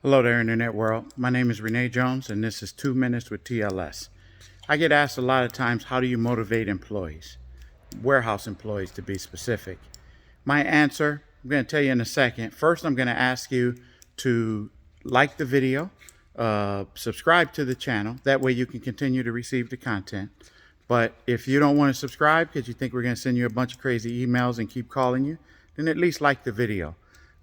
Hello there, Internet world. My name is Renee Jones, and this is 2 Minutes with TLS. I get asked a lot of times, how do you motivate employees? Warehouse employees, to be specific. My answer, I'm going to tell you in a second. First, I'm going to ask you to like the video, subscribe to the channel. That way you can continue to receive the content. But if you don't want to subscribe because you think we're going to send you a bunch of crazy emails and keep calling you, then at least like the video.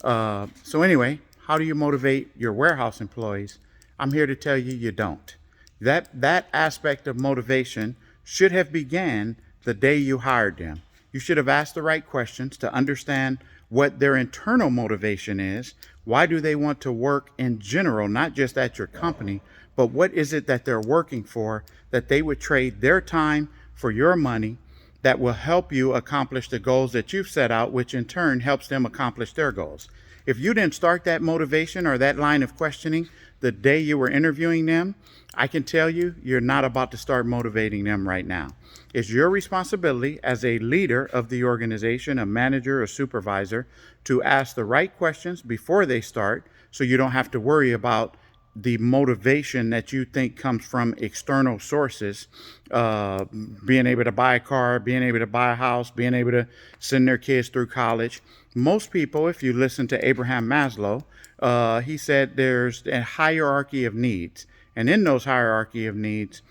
So anyway, how do you motivate your warehouse employees? I'm here to tell you, you don't. That aspect of motivation should have began the day you hired them. You should have asked the right questions to understand what their internal motivation is. Why do they want to work in general, not just at your company, but what is it that they're working for that they would trade their time for your money that will help you accomplish the goals that you've set out, which in turn helps them accomplish their goals. If you didn't start that motivation or that line of questioning the day you were interviewing them, I can tell you, you're not about to start motivating them right now. It's your responsibility as a leader of the organization, a manager, a supervisor, to ask the right questions before they start so you don't have to worry about the motivation that you think comes from external sources, being able to buy a car, being able to buy a house, being able to send their kids through college. Most people, if you listen to Abraham Maslow, he said there's a hierarchy of needs. And in those hierarchy of needs,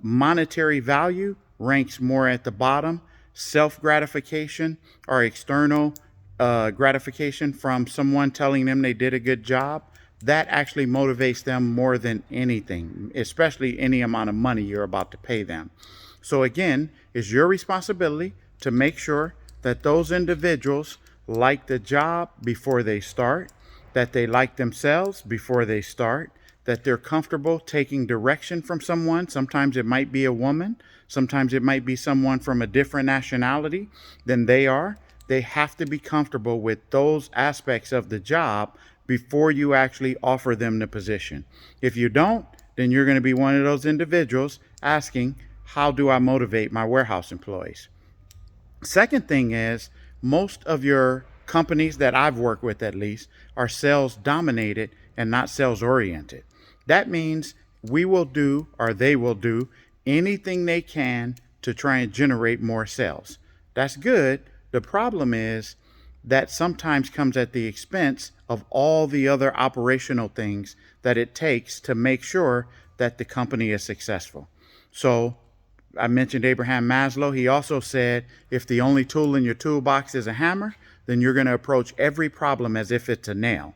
monetary value ranks more at the bottom. Self-gratification or external gratification from someone telling them they did a good job, that actually motivates them more than anything, especially any amount of money you're about to pay them. So again, it's your responsibility to make sure that those individuals like the job before they start, that they like themselves before they start, that they're comfortable taking direction from someone. Sometimes it might be a woman. Sometimes it might be someone from a different nationality than they are. They have to be comfortable with those aspects of the job before you actually offer them the position. If you don't, then you're going to be one of those individuals asking, how do I motivate my warehouse employees? Second thing is, most of your companies that I've worked with, at least, are sales dominated and not sales oriented. That means we will do, or they will do, anything they can to try and generate more sales. That's good. The problem is that sometimes comes at the expense of all the other operational things that it takes to make sure that the company is successful. So I mentioned Abraham Maslow. He also said, if the only tool in your toolbox is a hammer, then you're going to approach every problem as if it's a nail.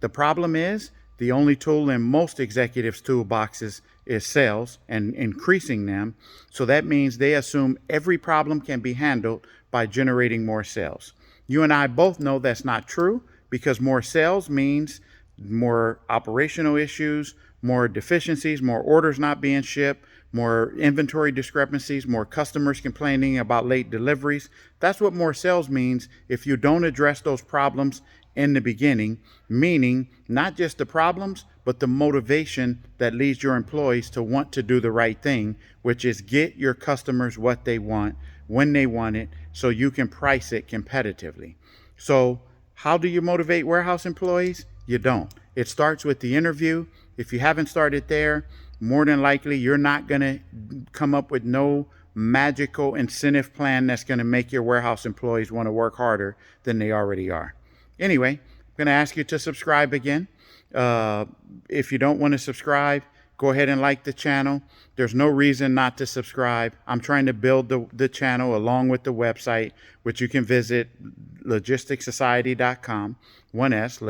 The problem is, the only tool in most executives' toolboxes is sales and increasing them. So that means they assume every problem can be handled by generating more sales. You and I both know that's not true, because more sales means more operational issues, more deficiencies, more orders not being shipped, more inventory discrepancies, more customers complaining about late deliveries. That's what more sales means if you don't address those problems in the beginning, meaning not just the problems, but the motivation that leads your employees to want to do the right thing, which is get your customers what they want, when they want it, so you can price it competitively. So how do you motivate warehouse employees? You don't. It starts with the interview. If you haven't started there, more than likely you're not going to come up with no magical incentive plan that's going to make your warehouse employees want to work harder than they already are. Anyway, I'm going to ask you to subscribe again. If you don't want to subscribe, go ahead and like the channel. There's no reason not to subscribe. I'm trying to build the channel along with the website, which you can visit logisticsociety.com. 1S,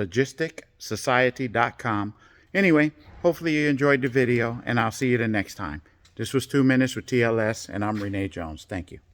logisticsociety.com. Anyway, hopefully you enjoyed the video, and I'll see you the next time. This was 2 Minutes with TLS, and I'm Renee Jones. Thank you.